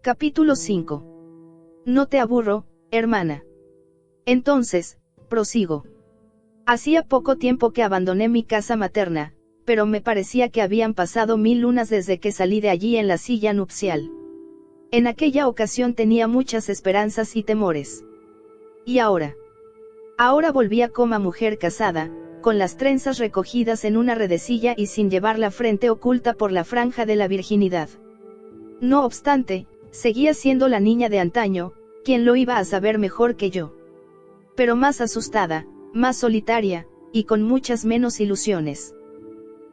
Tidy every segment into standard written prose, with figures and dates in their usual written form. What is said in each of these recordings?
Capítulo 5. No te aburro, hermana. Entonces, prosigo. Hacía poco tiempo que abandoné mi casa materna, pero me parecía que habían pasado 1000 lunas desde que salí de allí en la silla nupcial. En aquella ocasión tenía muchas esperanzas y temores. ¿Y ahora? Ahora volvía como mujer casada, con las trenzas recogidas en una redecilla y sin llevar la frente oculta por la franja de la virginidad. No obstante, seguía siendo la niña de antaño, quien lo iba a saber mejor que yo. Pero más asustada, más solitaria, y con muchas menos ilusiones.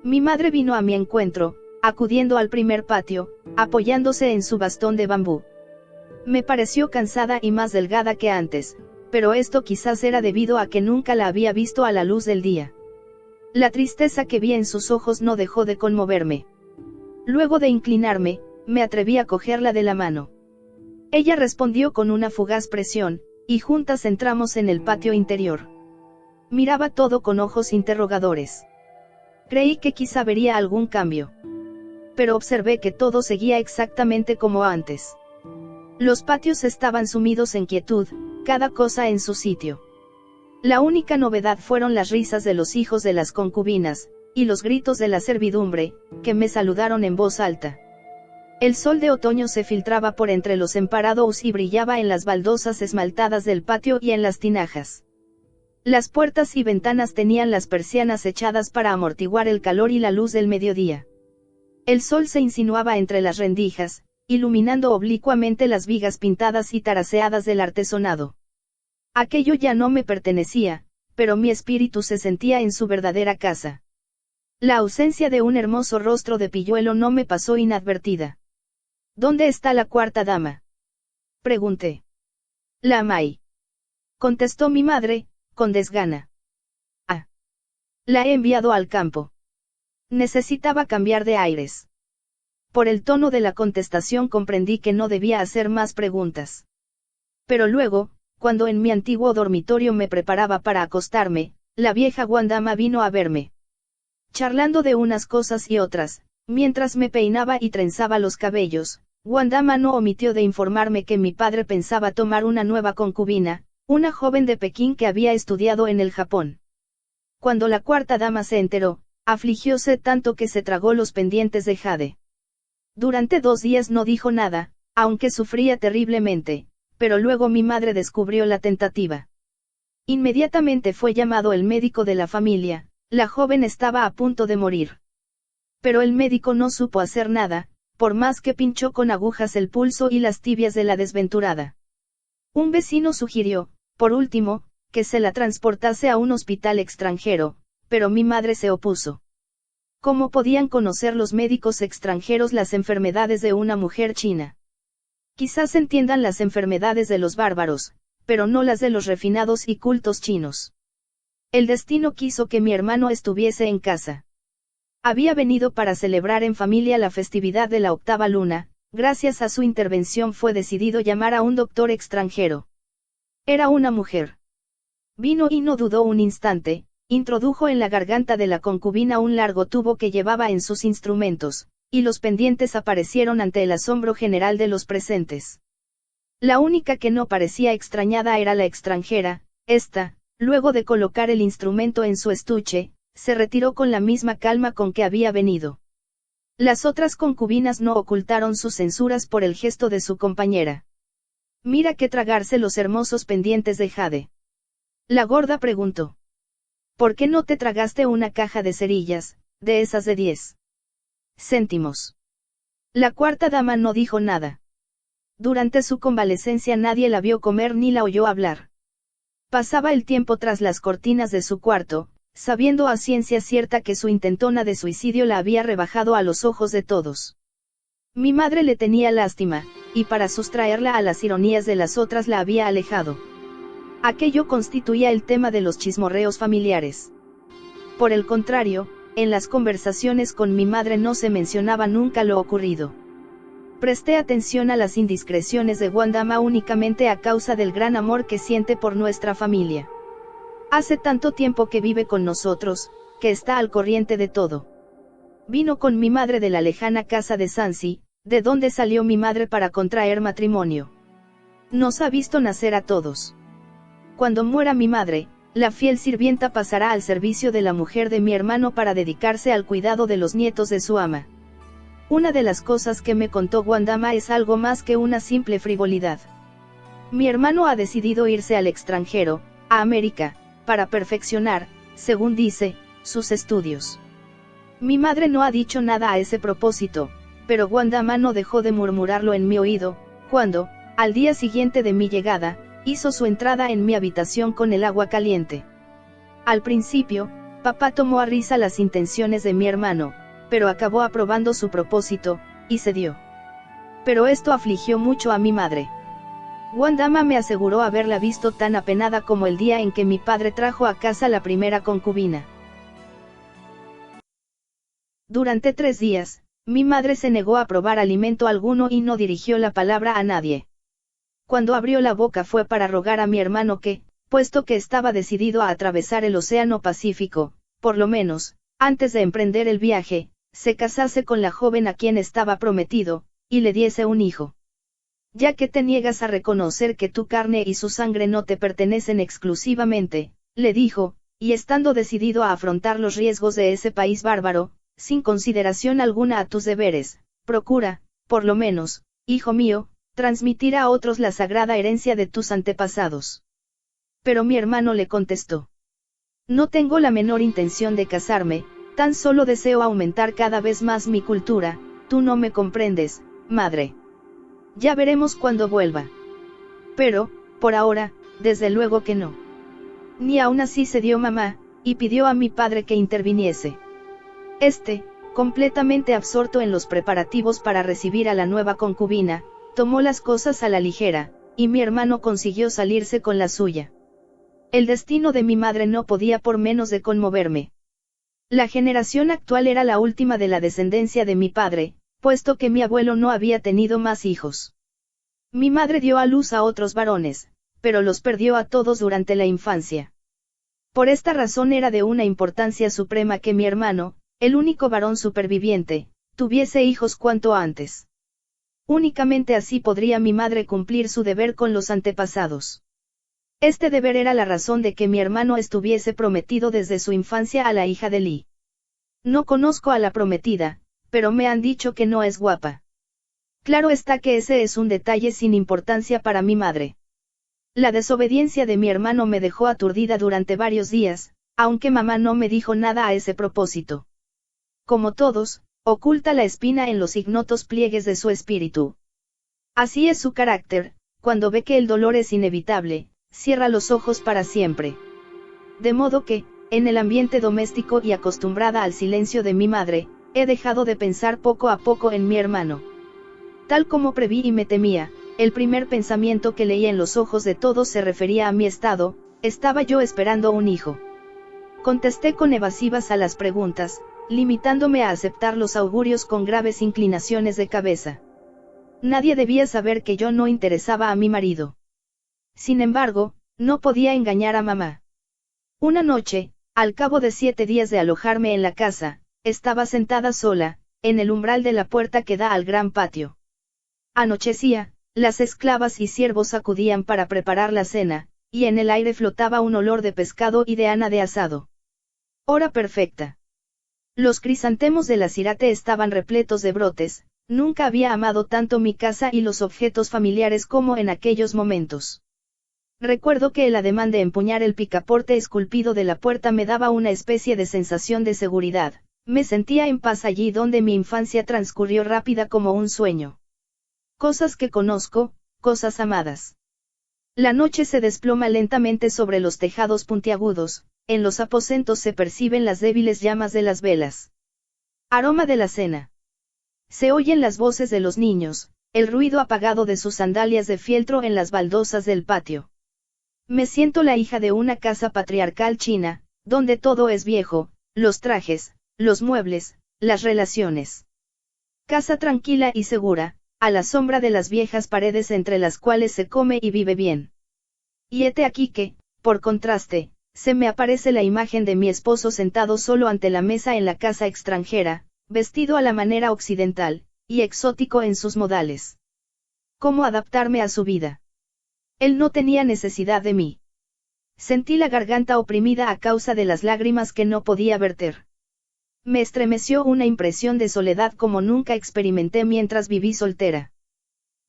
Mi madre vino a mi encuentro, acudiendo al primer patio, apoyándose en su bastón de bambú. Me pareció cansada y más delgada que antes, pero esto quizás era debido a que nunca la había visto a la luz del día. La tristeza que vi en sus ojos no dejó de conmoverme. Luego de inclinarme, me atreví a cogerla de la mano. Ella respondió con una fugaz presión, y juntas entramos en el patio interior. Miraba todo con ojos interrogadores. Creí que quizá vería algún cambio. Pero observé que todo seguía exactamente como antes. Los patios estaban sumidos en quietud, cada cosa en su sitio. La única novedad fueron las risas de los hijos de las concubinas, y los gritos de la servidumbre, que me saludaron en voz alta. El sol de otoño se filtraba por entre los emparados y brillaba en las baldosas esmaltadas del patio y en las tinajas. Las puertas y ventanas tenían las persianas echadas para amortiguar el calor y la luz del mediodía. El sol se insinuaba entre las rendijas, iluminando oblicuamente las vigas pintadas y taraseadas del artesonado. Aquello ya no me pertenecía, pero mi espíritu se sentía en su verdadera casa. La ausencia de un hermoso rostro de pilluelo no me pasó inadvertida. ¿Dónde está la cuarta dama?, pregunté. La May, contestó mi madre, con desgana. Ah. La he enviado al campo. Necesitaba cambiar de aires. Por el tono de la contestación comprendí que no debía hacer más preguntas. Pero luego, cuando en mi antiguo dormitorio me preparaba para acostarme, la vieja guandama vino a verme. Charlando de unas cosas y otras, mientras me peinaba y trenzaba los cabellos, Guandama no omitió de informarme que mi padre pensaba tomar una nueva concubina, una joven de Pekín que había estudiado en el Japón. Cuando la cuarta dama se enteró, afligióse tanto que se tragó los pendientes de jade. Durante 2 días no dijo nada, aunque sufría terriblemente, pero luego mi madre descubrió la tentativa. Inmediatamente fue llamado el médico de la familia, la joven estaba a punto de morir. Pero el médico no supo hacer nada, por más que pinchó con agujas el pulso y las tibias de la desventurada. Un vecino sugirió, por último, que se la transportase a un hospital extranjero, pero mi madre se opuso. ¿Cómo podían conocer los médicos extranjeros las enfermedades de una mujer china? Quizás entiendan las enfermedades de los bárbaros, pero no las de los refinados y cultos chinos. El destino quiso que mi hermano estuviese en casa. Había venido para celebrar en familia la festividad de la 8ª luna, gracias a su intervención fue decidido llamar a un doctor extranjero. Era una mujer. Vino y no dudó un instante, introdujo en la garganta de la concubina un largo tubo que llevaba en sus instrumentos, y los pendientes aparecieron ante el asombro general de los presentes. La única que no parecía extrañada era la extranjera, esta, luego de colocar el instrumento en su estuche, se retiró con la misma calma con que había venido. Las otras concubinas no ocultaron sus censuras por el gesto de su compañera. Mira que tragarse los hermosos pendientes de jade. La gorda preguntó. ¿Por qué no te tragaste una caja de cerillas, de esas de 10 céntimos? La cuarta dama no dijo nada. Durante su convalecencia nadie la vio comer ni la oyó hablar. Pasaba el tiempo tras las cortinas de su cuarto, sabiendo a ciencia cierta que su intentona de suicidio la había rebajado a los ojos de todos. Mi madre le tenía lástima, y para sustraerla a las ironías de las otras la había alejado. Aquello constituía el tema de los chismorreos familiares. Por el contrario, en las conversaciones con mi madre no se mencionaba nunca lo ocurrido. Presté atención a las indiscreciones de Guandama únicamente a causa del gran amor que siente por nuestra familia. Hace tanto tiempo que vive con nosotros, que está al corriente de todo. Vino con mi madre de la lejana casa de Sansi, ¿de dónde salió mi madre para contraer matrimonio? Nos ha visto nacer a todos. Cuando muera mi madre, la fiel sirvienta pasará al servicio de la mujer de mi hermano para dedicarse al cuidado de los nietos de su ama. Una de las cosas que me contó Wandama es algo más que una simple frivolidad. Mi hermano ha decidido irse al extranjero, a América, para perfeccionar, según dice, sus estudios. Mi madre no ha dicho nada a ese propósito, pero Wandama no dejó de murmurarlo en mi oído, cuando, al día siguiente de mi llegada, hizo su entrada en mi habitación con el agua caliente. Al principio, papá tomó a risa las intenciones de mi hermano, pero acabó aprobando su propósito, y cedió. Pero esto afligió mucho a mi madre. Wandama me aseguró haberla visto tan apenada como el día en que mi padre trajo a casa la primera concubina. Durante 3 días, mi madre se negó a probar alimento alguno y no dirigió la palabra a nadie. Cuando abrió la boca fue para rogar a mi hermano que, puesto que estaba decidido a atravesar el Océano Pacífico, por lo menos, antes de emprender el viaje, se casase con la joven a quien estaba prometido, y le diese un hijo. Ya que te niegas a reconocer que tu carne y su sangre no te pertenecen exclusivamente, le dijo, y estando decidido a afrontar los riesgos de ese país bárbaro, sin consideración alguna a tus deberes, procura, por lo menos, hijo mío, transmitir a otros la sagrada herencia de tus antepasados. Pero mi hermano le contestó: no tengo la menor intención de casarme, tan solo deseo aumentar cada vez más mi cultura, tú no me comprendes, madre. Ya veremos cuando vuelva. Pero, por ahora, desde luego que no. Ni aún así cedió mamá, y pidió a mi padre que interviniese. Completamente absorto en los preparativos para recibir a la nueva concubina, tomó las cosas a la ligera, y mi hermano consiguió salirse con la suya. El destino de mi madre no podía por menos de conmoverme. La generación actual era la última de la descendencia de mi padre, puesto que mi abuelo no había tenido más hijos. Mi madre dio a luz a otros varones, pero los perdió a todos durante la infancia. Por esta razón era de una importancia suprema que mi hermano, el único varón superviviente, tuviese hijos cuanto antes. Únicamente así podría mi madre cumplir su deber con los antepasados. Este deber era la razón de que mi hermano estuviese prometido desde su infancia a la hija de Lee. No conozco a la prometida, pero me han dicho que no es guapa. Claro está que ese es un detalle sin importancia para mi madre. La desobediencia de mi hermano me dejó aturdida durante varios días, aunque mamá no me dijo nada a ese propósito. Como todos, oculta la espina en los ignotos pliegues de su espíritu. Así es su carácter, cuando ve que el dolor es inevitable, cierra los ojos para siempre. De modo que, en el ambiente doméstico y acostumbrada al silencio de mi madre, he dejado de pensar poco a poco en mi hermano. Tal como preví y me temía, el primer pensamiento que leí en los ojos de todos se refería a mi estado: estaba yo esperando un hijo. Contesté con evasivas a las preguntas, limitándome a aceptar los augurios con graves inclinaciones de cabeza. Nadie debía saber que yo no interesaba a mi marido. Sin embargo, no podía engañar a mamá. Una noche, al cabo de 7 días de alojarme en la casa, estaba sentada sola, en el umbral de la puerta que da al gran patio. Anochecía, las esclavas y siervos acudían para preparar la cena, y en el aire flotaba un olor de pescado y de ana de asado. Hora perfecta. Los crisantemos de la Cirate estaban repletos de brotes. Nunca había amado tanto mi casa y los objetos familiares como en aquellos momentos. Recuerdo que el ademán de empuñar el picaporte esculpido de la puerta me daba una especie de sensación de seguridad. Me sentía en paz allí donde mi infancia transcurrió rápida como un sueño. Cosas que conozco, cosas amadas. La noche se desploma lentamente sobre los tejados puntiagudos, en los aposentos se perciben las débiles llamas de las velas. Aroma de la cena. Se oyen las voces de los niños, el ruido apagado de sus sandalias de fieltro en las baldosas del patio. Me siento la hija de una casa patriarcal china, donde todo es viejo, los trajes, los muebles, las relaciones. Casa tranquila y segura, a la sombra de las viejas paredes entre las cuales se come y vive bien. Y hete aquí que, por contraste, se me aparece la imagen de mi esposo sentado solo ante la mesa en la casa extranjera, vestido a la manera occidental, y exótico en sus modales. ¿Cómo adaptarme a su vida? Él no tenía necesidad de mí. Sentí la garganta oprimida a causa de las lágrimas que no podía verter. Me estremeció una impresión de soledad como nunca experimenté mientras viví soltera.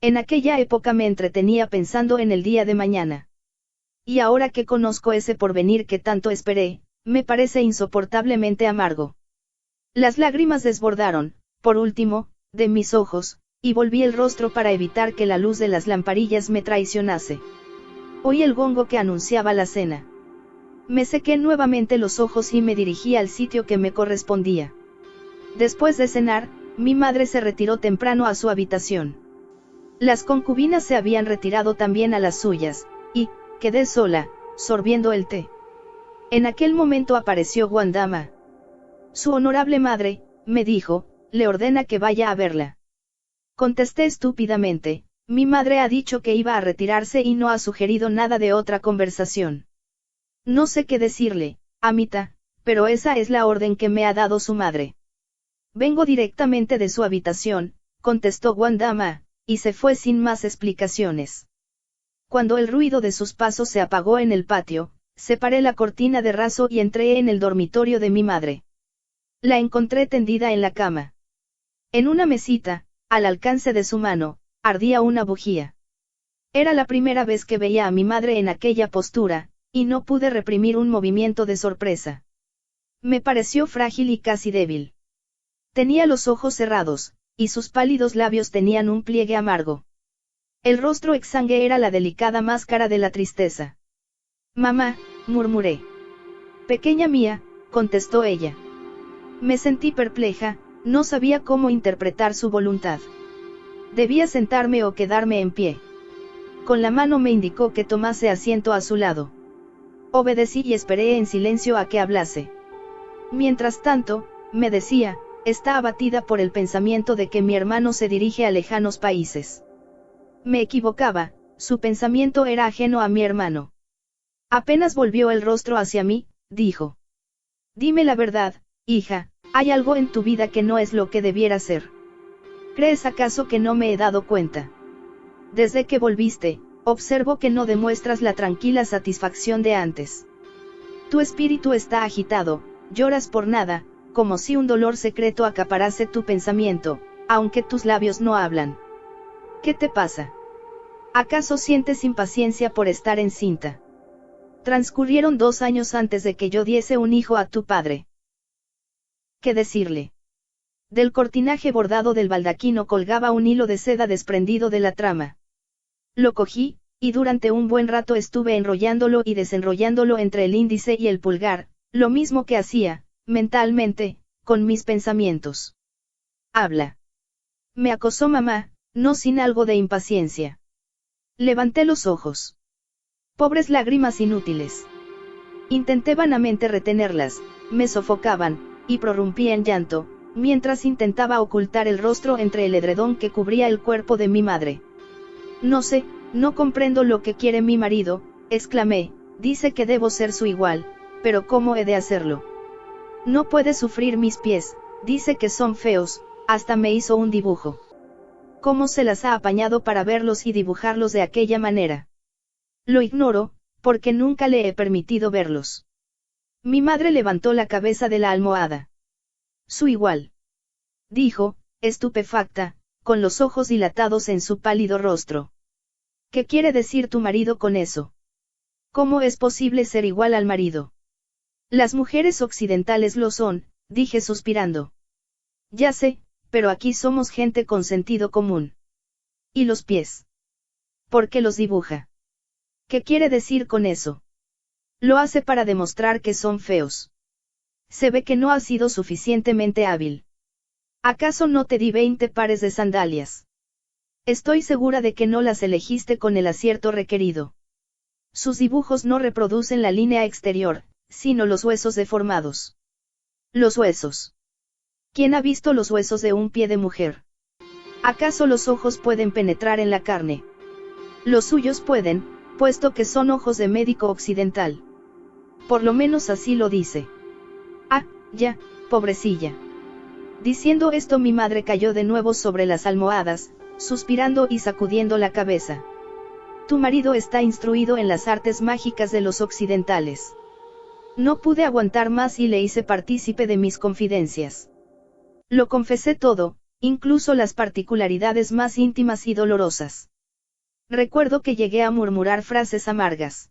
En aquella época me entretenía pensando en el día de mañana. Y ahora que conozco ese porvenir que tanto esperé, me parece insoportablemente amargo. Las lágrimas desbordaron, por último, de mis ojos, y volví el rostro para evitar que la luz de las lamparillas me traicionase. Oí el gongo que anunciaba la cena. Me sequé nuevamente los ojos y me dirigí al sitio que me correspondía. Después de cenar, mi madre se retiró temprano a su habitación. Las concubinas se habían retirado también a las suyas, y quedé sola, sorbiendo el té. En aquel momento apareció Wandama. Su honorable madre, me dijo, le ordena que vaya a verla. Contesté estúpidamente, mi madre ha dicho que iba a retirarse y no ha sugerido nada de otra conversación. No sé qué decirle, Amita, pero esa es la orden que me ha dado su madre. Vengo directamente de su habitación, contestó Wandama, y se fue sin más explicaciones. Cuando el ruido de sus pasos se apagó en el patio, separé la cortina de raso y entré en el dormitorio de mi madre. La encontré tendida en la cama. En una mesita, al alcance de su mano, ardía una bujía. Era la primera vez que veía a mi madre en aquella postura, y no pude reprimir un movimiento de sorpresa. Me pareció frágil y casi débil. Tenía los ojos cerrados, y sus pálidos labios tenían un pliegue amargo. El rostro exsangue era la delicada máscara de la tristeza. Mamá, murmuré. Pequeña mía, contestó ella. Me sentí perpleja, no sabía cómo interpretar su voluntad. Debía sentarme o quedarme en pie. Con la mano me indicó que tomase asiento a su lado. Obedecí y esperé en silencio a que hablase. Mientras tanto, me decía, está abatida por el pensamiento de que mi hermano se dirige a lejanos países. Me equivocaba, su pensamiento era ajeno a mi hermano. Apenas volvió el rostro hacia mí, dijo. Dime la verdad, hija, hay algo en tu vida que no es lo que debiera ser. ¿Crees acaso que no me he dado cuenta? Desde que volviste, observo que no demuestras la tranquila satisfacción de antes. Tu espíritu está agitado, lloras por nada, como si un dolor secreto acaparase tu pensamiento, aunque tus labios no hablan. ¿Qué te pasa? ¿Acaso sientes impaciencia por estar encinta? Transcurrieron 2 años antes de que yo diese un hijo a tu padre. ¿Qué decirle? Del cortinaje bordado del baldaquino colgaba un hilo de seda desprendido de la trama. Lo cogí, y durante un buen rato estuve enrollándolo y desenrollándolo entre el índice y el pulgar, lo mismo que hacía, mentalmente, con mis pensamientos. Habla. Me acosó mamá, no sin algo de impaciencia. Levanté los ojos. Pobres lágrimas inútiles. Intenté vanamente retenerlas, me sofocaban, y prorrumpí en llanto, mientras intentaba ocultar el rostro entre el edredón que cubría el cuerpo de mi madre. No sé, no comprendo lo que quiere mi marido, exclamé, dice que debo ser su igual, pero ¿cómo he de hacerlo? No puede sufrir mis pies, dice que son feos, hasta me hizo un dibujo. ¿Cómo se las ha apañado para verlos y dibujarlos de aquella manera? Lo ignoro, porque nunca le he permitido verlos. Mi madre levantó la cabeza de la almohada. Su igual. Dijo, estupefacta, con los ojos dilatados en su pálido rostro. ¿Qué quiere decir tu marido con eso? ¿Cómo es posible ser igual al marido? Las mujeres occidentales lo son, dije suspirando. Ya sé, pero aquí somos gente con sentido común. ¿Y los pies? ¿Por qué los dibuja? ¿Qué quiere decir con eso? Lo hace para demostrar que son feos. Se ve que no has sido suficientemente hábil. ¿Acaso no te di 20 pares de sandalias? Estoy segura de que no las elegiste con el acierto requerido. Sus dibujos no reproducen la línea exterior, sino los huesos deformados. Los huesos. ¿Quién ha visto los huesos de un pie de mujer? ¿Acaso los ojos pueden penetrar en la carne? Los suyos pueden, puesto que son ojos de médico occidental. Por lo menos así lo dice. Ah, ya, pobrecilla. Diciendo esto mi madre cayó de nuevo sobre las almohadas, suspirando y sacudiendo la cabeza. Tu marido está instruido en las artes mágicas de los occidentales. No pude aguantar más y le hice partícipe de mis confidencias. Lo confesé todo, incluso las particularidades más íntimas y dolorosas. Recuerdo que llegué a murmurar frases amargas.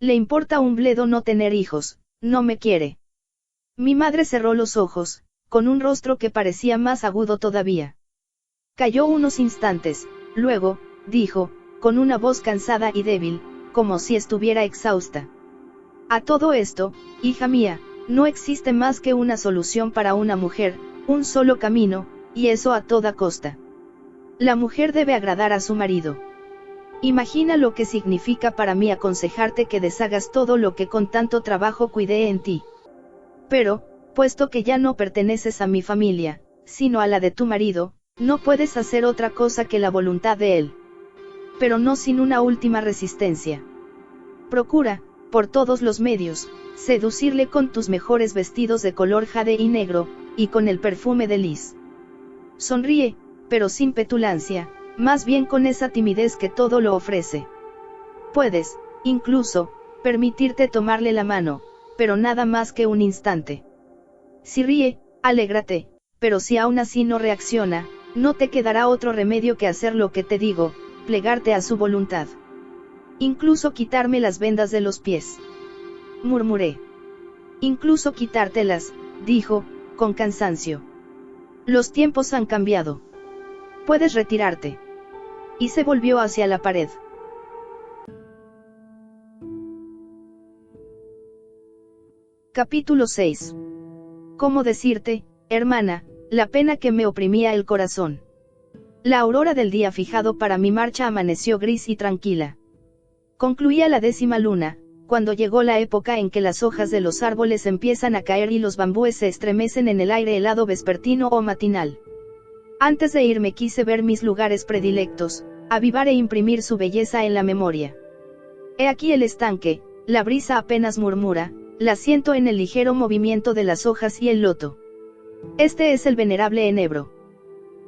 Le importa un bledo no tener hijos, no me quiere. Mi madre cerró los ojos, con un rostro que parecía más agudo todavía. Calló unos instantes, luego, dijo, con una voz cansada y débil, como si estuviera exhausta. A todo esto, hija mía, no existe más que una solución para una mujer, un solo camino, y eso a toda costa. La mujer debe agradar a su marido. Imagina lo que significa para mí aconsejarte que deshagas todo lo que con tanto trabajo cuidé en ti. Pero, puesto que ya no perteneces a mi familia, sino a la de tu marido, no puedes hacer otra cosa que la voluntad de él. Pero no sin una última resistencia. Procura, por todos los medios, seducirle con tus mejores vestidos de color jade y negro, y con el perfume de lis. Sonríe, pero sin petulancia, más bien con esa timidez que todo lo ofrece. Puedes, incluso, permitirte tomarle la mano, pero nada más que un instante. Si ríe, alégrate, pero si aún así no reacciona, no te quedará otro remedio que hacer lo que te digo, plegarte a su voluntad. Incluso quitarme las vendas de los pies. Murmuré. Incluso quitártelas, dijo, con cansancio. Los tiempos han cambiado. Puedes retirarte. Y se volvió hacia la pared. Capítulo 6. ¿Cómo decirte, hermana, la pena que me oprimía el corazón? La aurora del día fijado para mi marcha amaneció gris y tranquila. Concluía la 10ª luna, cuando llegó la época en que las hojas de los árboles empiezan a caer y los bambúes se estremecen en el aire helado vespertino o matinal. Antes de irme quise ver mis lugares predilectos, avivar e imprimir su belleza en la memoria. He aquí el estanque, la brisa apenas murmura, la siento en el ligero movimiento de las hojas y el loto. Este es el venerable enebro.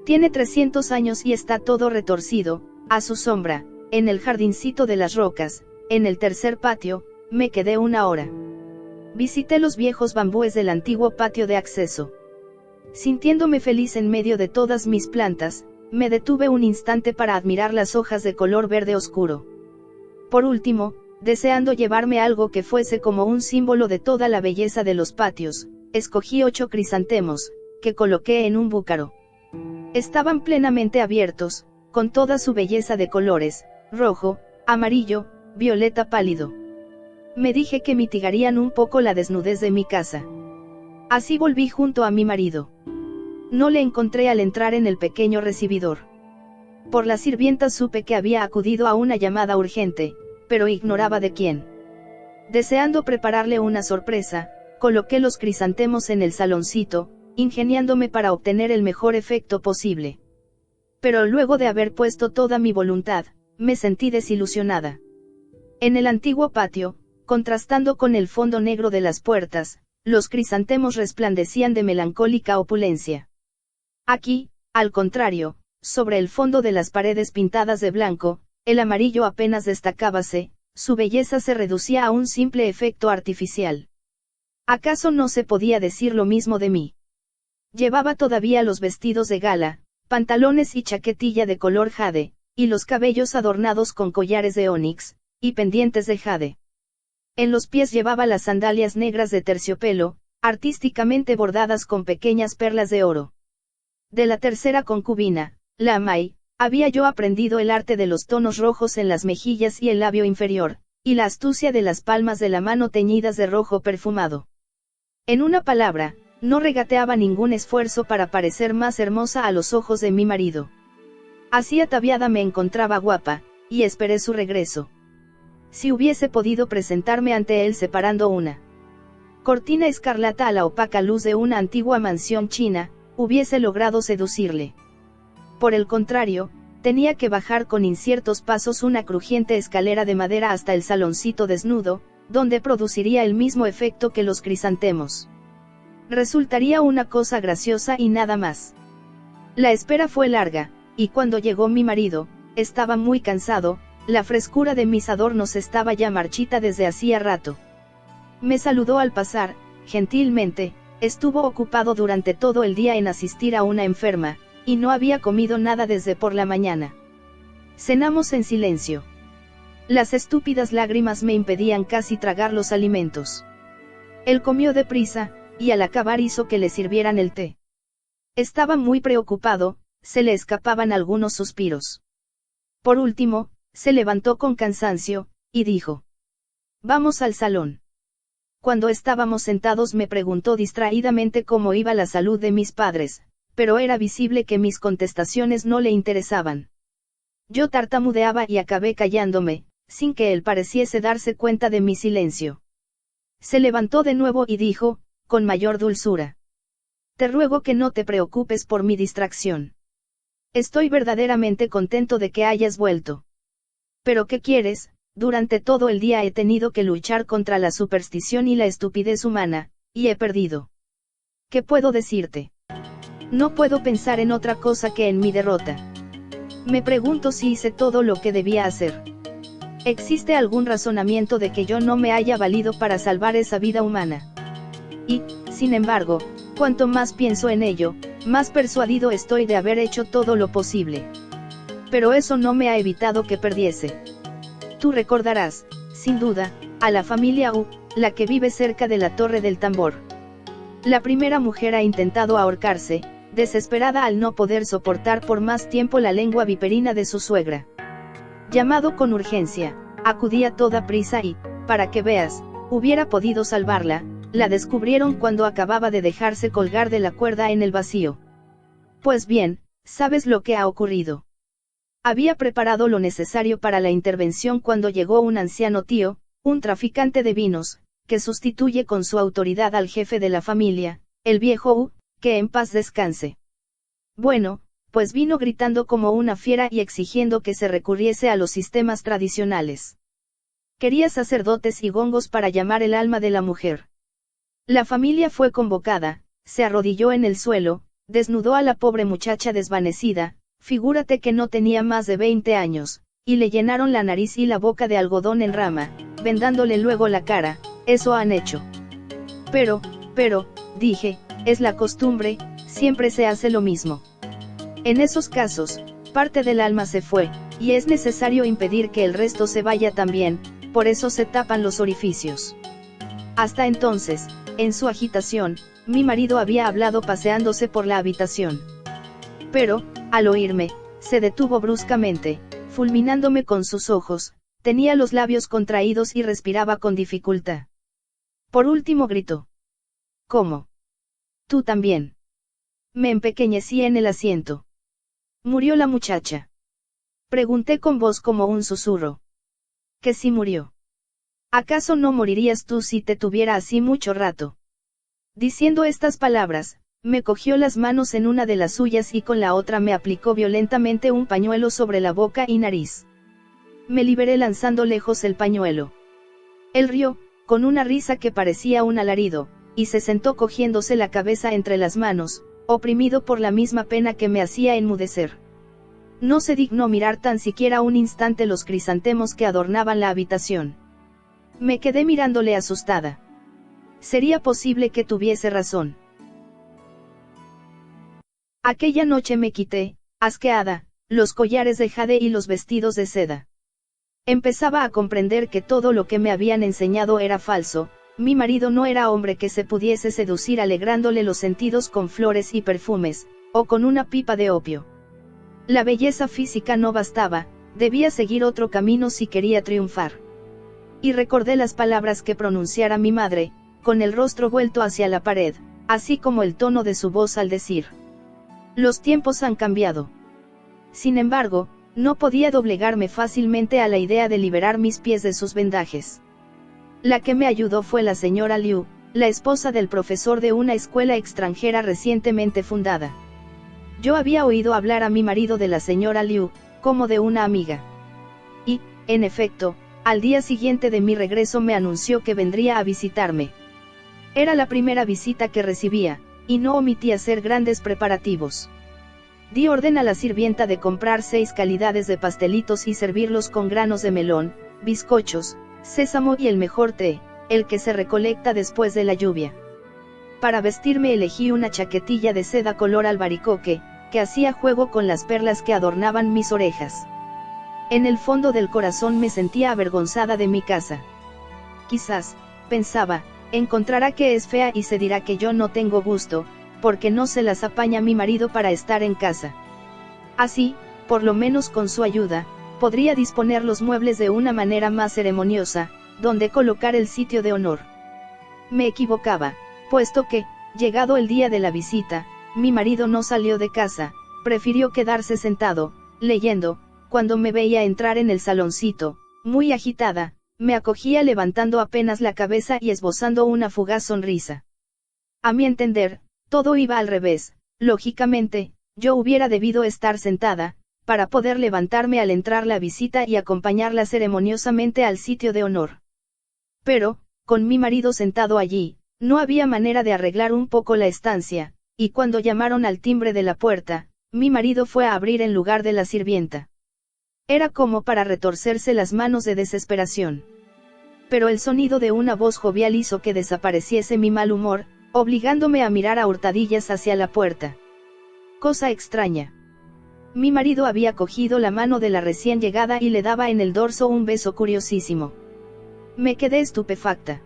Tiene 300 años y está todo retorcido, a su sombra, en el jardincito de las rocas, en el tercer patio, me quedé una hora. Visité los viejos bambúes del antiguo patio de acceso. Sintiéndome feliz en medio de todas mis plantas, me detuve un instante para admirar las hojas de color verde oscuro. Por último, deseando llevarme algo que fuese como un símbolo de toda la belleza de los patios, escogí 8 crisantemos, que coloqué en un búcaro. Estaban plenamente abiertos, con toda su belleza de colores, rojo, amarillo, violeta pálido. Me dije que mitigarían un poco la desnudez de mi casa. Así volví junto a mi marido. No le encontré al entrar en el pequeño recibidor. Por la sirvienta supe que había acudido a una llamada urgente, pero ignoraba de quién. Deseando prepararle una sorpresa, coloqué los crisantemos en el saloncito, ingeniándome para obtener el mejor efecto posible. Pero luego de haber puesto toda mi voluntad, me sentí desilusionada. En el antiguo patio, contrastando con el fondo negro de las puertas, los crisantemos resplandecían de melancólica opulencia. Aquí, al contrario, sobre el fondo de las paredes pintadas de blanco, el amarillo apenas destacábase, su belleza se reducía a un simple efecto artificial. ¿Acaso no se podía decir lo mismo de mí? Llevaba todavía los vestidos de gala, pantalones y chaquetilla de color jade, y los cabellos adornados con collares de onix, y pendientes de jade. En los pies llevaba las sandalias negras de terciopelo, artísticamente bordadas con pequeñas perlas de oro. De la tercera concubina, la Amai, había yo aprendido el arte de los tonos rojos en las mejillas y el labio inferior, y la astucia de las palmas de la mano teñidas de rojo perfumado. En una palabra, no regateaba ningún esfuerzo para parecer más hermosa a los ojos de mi marido. Así ataviada me encontraba guapa, y esperé su regreso. Si hubiese podido presentarme ante él separando una cortina escarlata a la opaca luz de una antigua mansión china, hubiese logrado seducirle. Por el contrario, tenía que bajar con inciertos pasos una crujiente escalera de madera hasta el saloncito desnudo, donde produciría el mismo efecto que los crisantemos. Resultaría una cosa graciosa y nada más. La espera fue larga, y cuando llegó mi marido, estaba muy cansado, la frescura de mis adornos estaba ya marchita desde hacía rato. Me saludó al pasar, gentilmente, estuvo ocupado durante todo el día en asistir a una enferma, y no había comido nada desde por la mañana. Cenamos en silencio. Las estúpidas lágrimas me impedían casi tragar los alimentos. Él comió deprisa, y al acabar hizo que le sirvieran el té. Estaba muy preocupado, se le escapaban algunos suspiros. Por último, se levantó con cansancio, y dijo: «Vamos al salón». Cuando estábamos sentados me preguntó distraídamente cómo iba la salud de mis padres, pero era visible que mis contestaciones no le interesaban. Yo tartamudeaba y acabé callándome, sin que él pareciese darse cuenta de mi silencio. Se levantó de nuevo y dijo, con mayor dulzura: «Te ruego que no te preocupes por mi distracción. Estoy verdaderamente contento de que hayas vuelto. Pero ¿qué quieres? Durante todo el día he tenido que luchar contra la superstición y la estupidez humana, y he perdido. ¿Qué puedo decirte? No puedo pensar en otra cosa que en mi derrota. Me pregunto si hice todo lo que debía hacer. ¿Existe algún razonamiento de que yo no me haya valido para salvar esa vida humana? Y, sin embargo, cuanto más pienso en ello, más persuadido estoy de haber hecho todo lo posible. Pero eso no me ha evitado que perdiese. Tú recordarás, sin duda, a la familia U, la que vive cerca de la Torre del Tambor. La primera mujer ha intentado ahorcarse, desesperada al no poder soportar por más tiempo la lengua viperina de su suegra. Llamado con urgencia, acudí a toda prisa y, para que veas, hubiera podido salvarla, la descubrieron cuando acababa de dejarse colgar de la cuerda en el vacío. Pues bien, ¿sabes lo que ha ocurrido? Había preparado lo necesario para la intervención cuando llegó un anciano tío, un traficante de vinos, que sustituye con su autoridad al jefe de la familia, el viejo U, que en paz descanse. Bueno, pues vino gritando como una fiera y exigiendo que se recurriese a los sistemas tradicionales. Quería sacerdotes y gongos para llamar el alma de la mujer. La familia fue convocada, se arrodilló en el suelo, desnudó a la pobre muchacha desvanecida, figúrate que no tenía más de 20 años, y le llenaron la nariz y la boca de algodón en rama, vendándole luego la cara. Eso han hecho. Pero, dije, es la costumbre, siempre se hace lo mismo. En esos casos, parte del alma se fue, y es necesario impedir que el resto se vaya también, por eso se tapan los orificios. Hasta entonces, en su agitación, mi marido había hablado paseándose por la habitación. Pero, al oírme, se detuvo bruscamente, fulminándome con sus ojos, tenía los labios contraídos y respiraba con dificultad. Por último gritó: «¿Cómo? ¿Tú también?» Me empequeñecí en el asiento. «¿Murió la muchacha?», pregunté con voz como un susurro. «¿Que sí murió? ¿Acaso no morirías tú si te tuviera así mucho rato?». Diciendo estas palabras, me cogió las manos en una de las suyas y con la otra me aplicó violentamente un pañuelo sobre la boca y nariz. Me liberé lanzando lejos el pañuelo. Él rió, con una risa que parecía un alarido, y se sentó cogiéndose la cabeza entre las manos, oprimido por la misma pena que me hacía enmudecer. No se dignó mirar tan siquiera un instante los crisantemos que adornaban la habitación. Me quedé mirándole asustada. Sería posible que tuviese razón. Aquella noche me quité, asqueada, los collares de jade y los vestidos de seda. Empezaba a comprender que todo lo que me habían enseñado era falso. Mi marido no era hombre que se pudiese seducir alegrándole los sentidos con flores y perfumes, o con una pipa de opio. La belleza física no bastaba, debía seguir otro camino si quería triunfar. Y recordé las palabras que pronunciara mi madre, con el rostro vuelto hacia la pared, así como el tono de su voz al decir: «Los tiempos han cambiado». Sin embargo, no podía doblegarme fácilmente a la idea de liberar mis pies de sus vendajes. La que me ayudó fue la señora Liu, la esposa del profesor de una escuela extranjera recientemente fundada. Yo había oído hablar a mi marido de la señora Liu, como de una amiga. Y, en efecto, al día siguiente de mi regreso me anunció que vendría a visitarme. Era la primera visita que recibía, y no omití hacer grandes preparativos. Di orden a la sirvienta de comprar 6 calidades de pastelitos y servirlos con granos de melón, bizcochos, sésamo y el mejor té, el que se recolecta después de la lluvia. Para vestirme elegí una chaquetilla de seda color albaricoque, que hacía juego con las perlas que adornaban mis orejas. En el fondo del corazón me sentía avergonzada de mi casa. Quizás, pensaba, encontrará que es fea y se dirá que yo no tengo gusto, porque no se las apaña mi marido para estar en casa. Así, por lo menos con su ayuda, podría disponer los muebles de una manera más ceremoniosa, donde colocar el sitio de honor. Me equivocaba, puesto que, llegado el día de la visita, mi marido no salió de casa, prefirió quedarse sentado, leyendo. Cuando me veía entrar en el saloncito, muy agitada, me acogía levantando apenas la cabeza y esbozando una fugaz sonrisa. A mi entender, todo iba al revés. Lógicamente, yo hubiera debido estar sentada, para poder levantarme al entrar la visita y acompañarla ceremoniosamente al sitio de honor. Pero, con mi marido sentado allí, no había manera de arreglar un poco la estancia, y cuando llamaron al timbre de la puerta, mi marido fue a abrir en lugar de la sirvienta. Era como para retorcerse las manos de desesperación. Pero el sonido de una voz jovial hizo que desapareciese mi mal humor, obligándome a mirar a hurtadillas hacia la puerta. Cosa extraña. Mi marido había cogido la mano de la recién llegada y le daba en el dorso un beso curiosísimo. Me quedé estupefacta.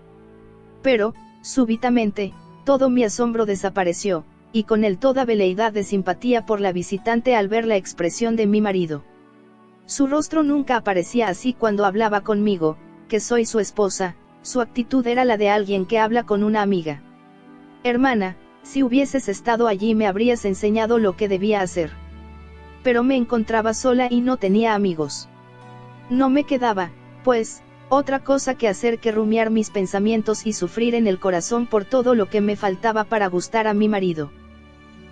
Pero, súbitamente, todo mi asombro desapareció, y con él toda veleidad de simpatía por la visitante al ver la expresión de mi marido. Su rostro nunca aparecía así cuando hablaba conmigo, que soy su esposa, su actitud era la de alguien que habla con una amiga. Hermana, si hubieses estado allí me habrías enseñado lo que debía hacer. Pero me encontraba sola y no tenía amigos. No me quedaba, pues, otra cosa que hacer que rumiar mis pensamientos y sufrir en el corazón por todo lo que me faltaba para gustar a mi marido.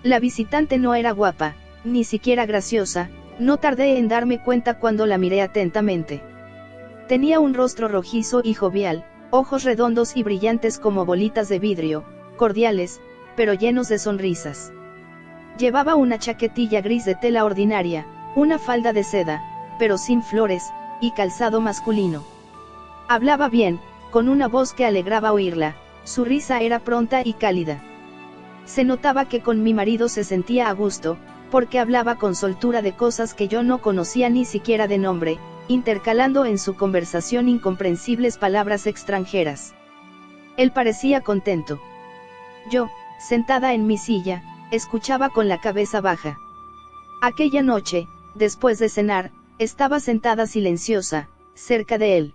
La visitante no era guapa, ni siquiera graciosa. No tardé en darme cuenta cuando la miré atentamente. Tenía un rostro rojizo y jovial, ojos redondos y brillantes como bolitas de vidrio, cordiales, pero llenos de sonrisas. Llevaba una chaquetilla gris de tela ordinaria, una falda de seda, pero sin flores, y calzado masculino. Hablaba bien, con una voz que alegraba oírla, su risa era pronta y cálida. Se notaba que con mi marido se sentía a gusto, porque hablaba con soltura de cosas que yo no conocía ni siquiera de nombre, intercalando en su conversación incomprensibles palabras extranjeras. Él parecía contento. Yo, sentada en mi silla, escuchaba con la cabeza baja. Aquella noche, después de cenar, estaba sentada silenciosa, cerca de él.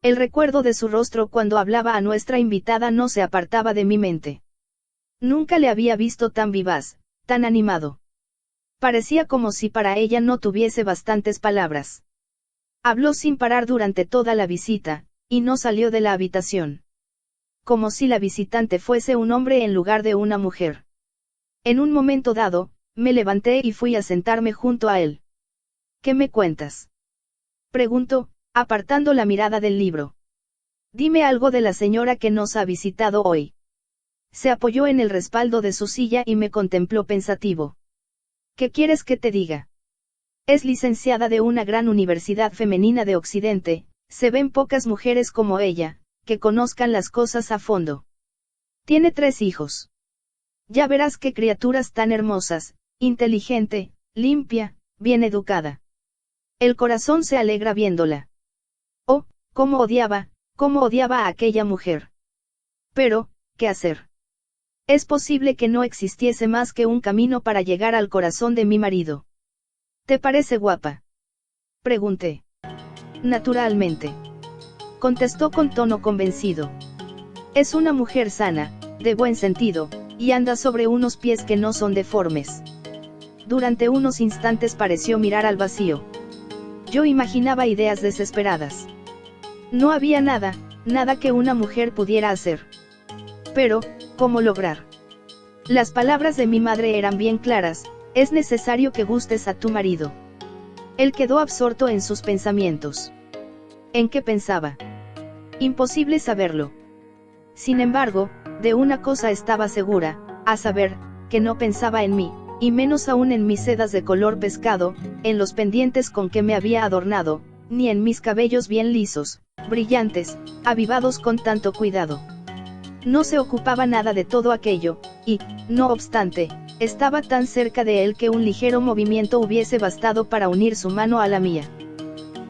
El recuerdo de su rostro cuando hablaba a nuestra invitada no se apartaba de mi mente. Nunca le había visto tan vivaz, tan animado. Parecía como si para ella no tuviese bastantes palabras. Habló sin parar durante toda la visita, y no salió de la habitación. Como si la visitante fuese un hombre en lugar de una mujer. En un momento dado, me levanté y fui a sentarme junto a él. ¿Qué me cuentas?, preguntó, apartando la mirada del libro. Dime algo de la señora que nos ha visitado hoy. Se apoyó en el respaldo de su silla y me contempló pensativo. ¿Qué quieres que te diga? Es licenciada de una gran universidad femenina de Occidente. Se ven pocas mujeres como ella, que conozcan las cosas a fondo. Tiene 3 hijos. Ya verás qué criaturas tan hermosas, inteligente, limpia, bien educada. El corazón se alegra viéndola. Oh, cómo odiaba a aquella mujer. Pero, ¿qué hacer? Es posible que no existiese más que un camino para llegar al corazón de mi marido. ¿Te parece guapa?, pregunté. Naturalmente, contestó con tono convencido. Es una mujer sana, de buen sentido, y anda sobre unos pies que no son deformes. Durante unos instantes pareció mirar al vacío. Yo imaginaba ideas desesperadas. No había nada que una mujer pudiera hacer. Pero, ¿cómo lograr? Las palabras de mi madre eran bien claras: es necesario que gustes a tu marido. Él quedó absorto en sus pensamientos. ¿En qué pensaba? Imposible saberlo. Sin embargo, De una cosa estaba segura, a saber, que no pensaba en mí, y menos aún en mis sedas de color pescado, en los pendientes con que me había adornado, ni en mis cabellos bien lisos, brillantes, avivados con tanto cuidado. No se ocupaba nada de todo aquello, y, no obstante, estaba tan cerca de él que un ligero movimiento hubiese bastado para unir su mano a la mía.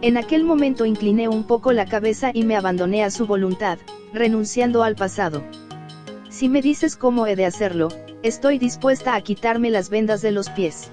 En aquel momento incliné un poco la cabeza y me abandoné a su voluntad, renunciando al pasado. Si me dices cómo he de hacerlo, estoy dispuesta a quitarme las vendas de los pies.